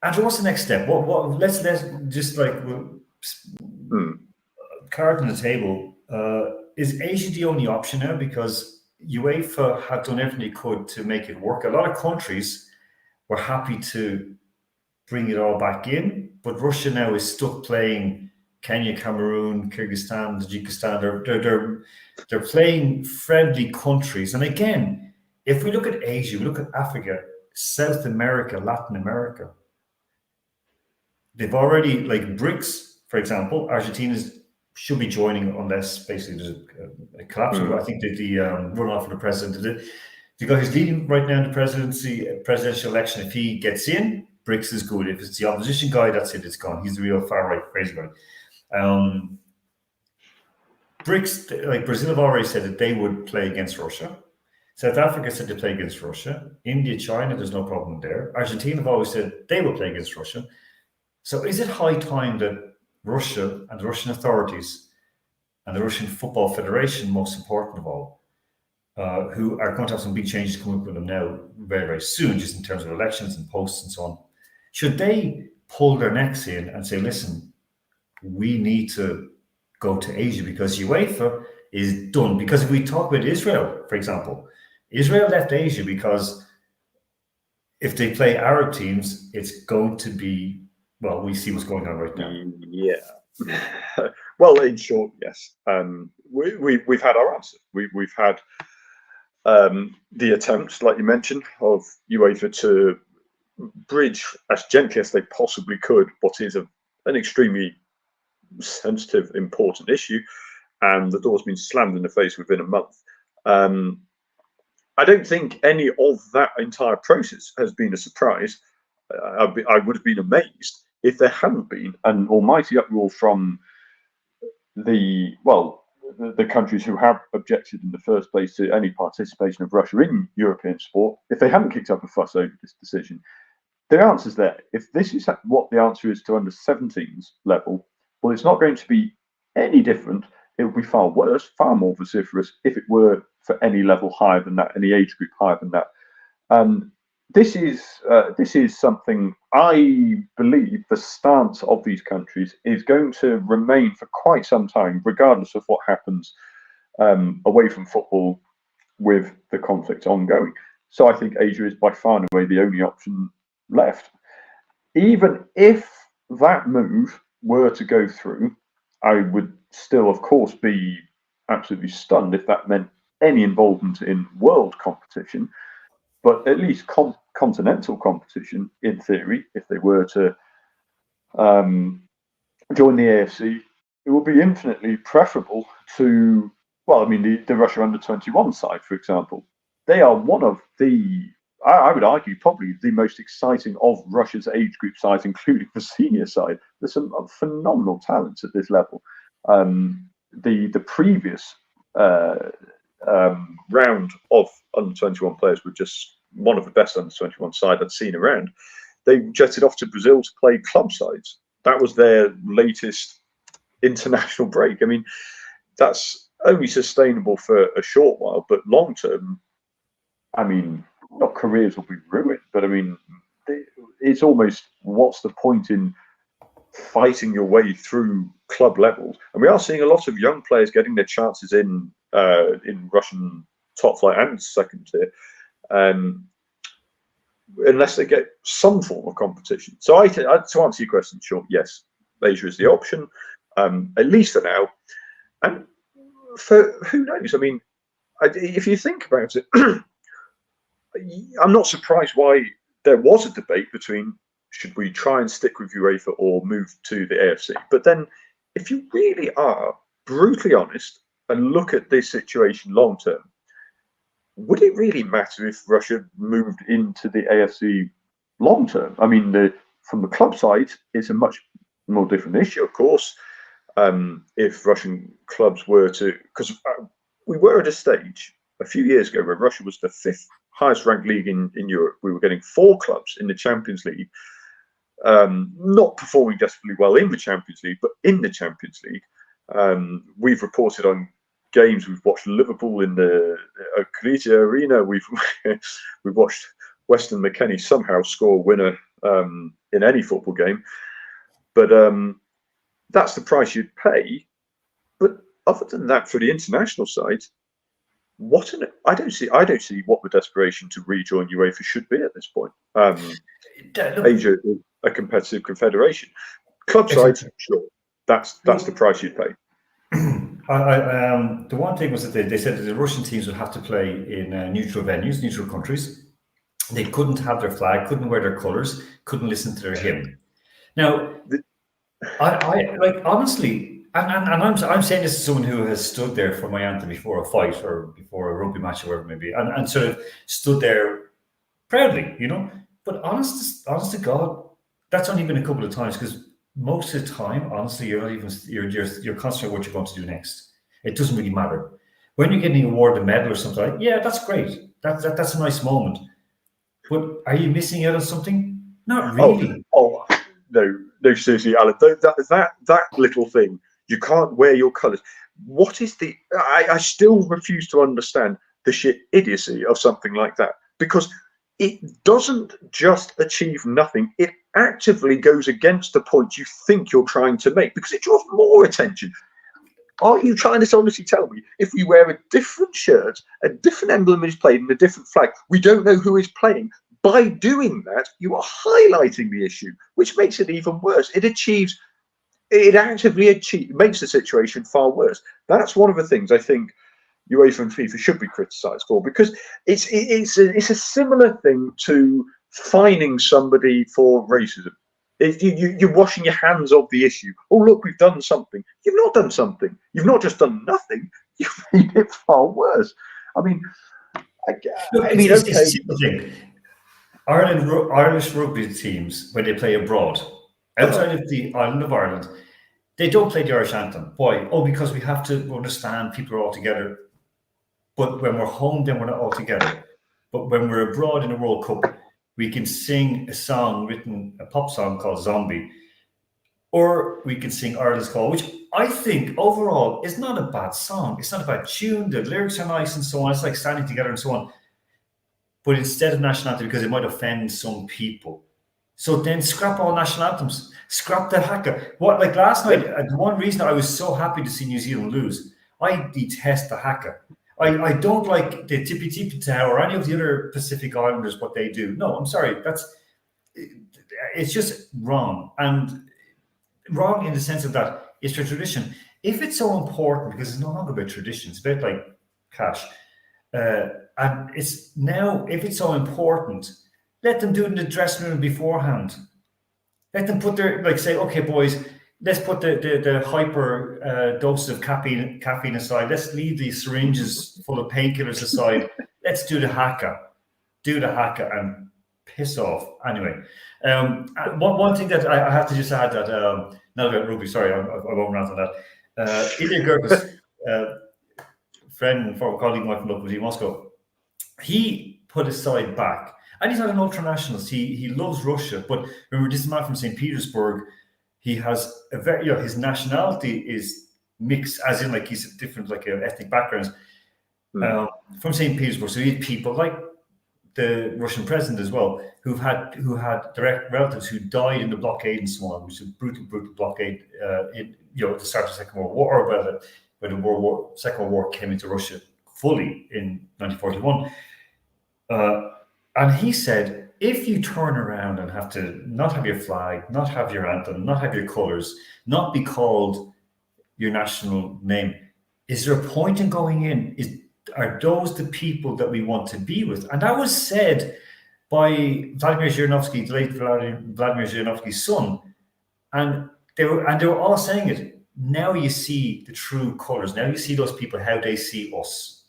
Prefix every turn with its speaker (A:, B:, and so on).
A: Andrew, what's the next step? What? Let's just like card on the table. Is Asia the only option now? Because UEFA had done everything they could to make it work. A lot of countries were happy to bring it all back in, but Russia now is stuck playing Kenya, Cameroon, Kyrgyzstan, Tajikistan. They're playing friendly countries. And again, if we look at Asia, we look at Africa, South America, Latin America, they've already, like BRICS, for example, Argentina should be joining unless basically there's a collapse. I think the runoff of the president, the guy who's leading right now in the presidential election, if he gets in, BRICS is good. If it's the opposition guy, that's it, it's gone. He's the real far-right crazy guy. BRICS, like Brazil have already said that they would play against Russia. South Africa said they play against Russia. India, China, there's no problem there. Argentina have always said they will play against Russia. So is it high time that Russia and the Russian authorities and the Russian Football Federation, most important of all, who are going to have some big changes coming up with them now very, very soon, just in terms of elections and posts and so on, should they pull their necks in and say, listen, we need to go to Asia because UEFA is done? Because if we talk about Israel, for example, Israel left Asia because if they play Arab teams, it's going to be, well, we see what's going on right now.
B: Yeah. Well, in short, yes. We've had our answer. We've had the attempts, like you mentioned, of UEFA to bridge as gently as they possibly could what is an extremely sensitive, important issue, and the door's been slammed in the face within a month. I don't think any of that entire process has been a surprise. I would have been amazed if there hadn't been an almighty uproar from the countries who have objected in the first place to any participation of Russia in European sport. If they hadn't kicked up a fuss over this decision, the answer's there. If this is what the answer is to under 17s level, well, it's not going to be any different. It would be far worse, far more vociferous if it were for any level higher than that, any age group higher than that. This is something I believe the stance of these countries is going to remain for quite some time, regardless of what happens away from football with the conflict ongoing. So I think Asia is by far and away the only option left. Even if that move were to go through, I would still, of course, be absolutely stunned if that meant any involvement in world competition. But at least continental competition, in theory, if they were to join the AFC, it would be infinitely preferable to, well, I mean, the Russia under-21 side, for example. They are one of the, I would argue, probably the most exciting of Russia's age group sides, including the senior side. There's some phenomenal talents at this level. The previous round of under-21 players were just one of the best under-21 side I'd seen around. They jetted off to Brazil to play club sides. That was their latest international break. I mean, that's only sustainable for a short while, but long term, I mean, not careers will be ruined, but I mean, it's almost, what's the point in fighting your way through club levels? And we are seeing a lot of young players getting their chances in Russian top flight and second tier, unless they get some form of competition. So to answer your question, short, yes, Asia is the option, at least for now. And for who knows? I mean, if you think about it, I'm not surprised why there was a debate between should we try and stick with UEFA or move to the AFC. But then, if you really are brutally honest and look at this situation long term, would it really matter if Russia moved into the AFC long term? I mean, from the club side, it's a much more different issue, of course. If Russian clubs were to, because we were at a stage a few years ago where Russia was the 5th highest ranked league in Europe. We were getting 4 clubs in the Champions League, not performing desperately well in the Champions League, but in the Champions League. We've reported on games. We've watched Liverpool in the Krita Arena. We've watched Weston McKennie somehow score a winner in any football game. But that's the price you'd pay. But other than that, for the international side, I don't see what the desperation to rejoin UEFA should be at this point. Asia is a competitive confederation. Club sides, sure, that's the price you'd pay.
A: The one thing was that they said that the Russian teams would have to play in neutral venues, neutral countries. They couldn't have their flag, couldn't wear their colours, couldn't listen to their hymn. Now, I like honestly, and I'm saying this as someone who has stood there for my anthem before a fight or before a rugby match or whatever it may be, and sort of stood there proudly, you know. But honest to God, that's only been a couple of times, because most of the time, honestly, you're concentrating on what you're going to do next. It doesn't really matter. When you're getting awarded a medal or something, like, yeah, that's great. That's a nice moment. But are you missing out on something? Not really.
B: Oh no, seriously, Alan. That little thing. You can't wear your colours. What is the? I still refuse to understand the sheer idiocy of something like that, because it doesn't just achieve nothing. It actively goes against the point you think you're trying to make, because it draws more attention. Are you trying to honestly tell me if we wear a different shirt, a different emblem is played, and a different flag, we don't know who is playing? By doing that, you are highlighting the issue, which makes it even worse. It actively makes the situation far worse. That's one of the things I think UEFA and FIFA should be criticised for, because it's a similar thing to fining somebody for racism. You're washing your hands of the issue. Oh, look, we've done something. You've not done something. You've not just done nothing. You've made it far worse. I mean,
A: it's a simple thing. Irish rugby teams, when they play abroad, outside of the island of Ireland, they don't play the Irish anthem. Why? Oh, because we have to understand people are all together. But when we're home, then we're not all together. But when we're abroad in a World Cup, we can sing a pop song called Zombie, or we can sing Ireland's Call, which I think overall is not a bad song. It's not a bad tune. The lyrics are nice and so on. It's like standing together and so on. But instead of national anthem, because it might offend some people. So then scrap all national anthems. Scrap the Haka. Like last night, the one reason I was so happy to see New Zealand lose, I detest the Haka. I don't like the Tippy Tippy Tau or any of the other Pacific Islanders, what they do. No, I'm sorry. It's just wrong. And wrong in the sense of that it's a tradition. If it's so important, because it's no longer about tradition, it's about like cash. And it's now, if it's so important, let them do it in the dressing room beforehand. Let them put say, okay, boys, let's put the hyper doses of caffeine aside. Let's leave the syringes full of painkillers aside. Let's do the Haka. Do the Haka and piss off. Anyway, one thing that I have to just add that, not about rugby, sorry, I won't rant on that. Ilya Gerkus, friend and former colleague of mine from Lokomotiv Moscow, he put his side back. And he's not an ultra-nationalist. He loves Russia. But remember, this man from St. Petersburg, he has a very, his nationality is mixed, as in like he's different, like ethnic backgrounds from St. Petersburg. So he had people like the Russian president as well, who had direct relatives who died in the blockade and so on, which was a brutal blockade at the start of the Second World War, or when the Second World War came into Russia fully in 1941. And he said, if you turn around and have to not have your flag, not have your anthem, not have your colours, not be called your national name, is there a point in going in? Are those the people that we want to be with? And that was said by Vladimir Zhirinovsky, the late Vladimir Zhirinovsky's son. And they were all saying it. Now you see the true colours. Now you see those people, how they see us.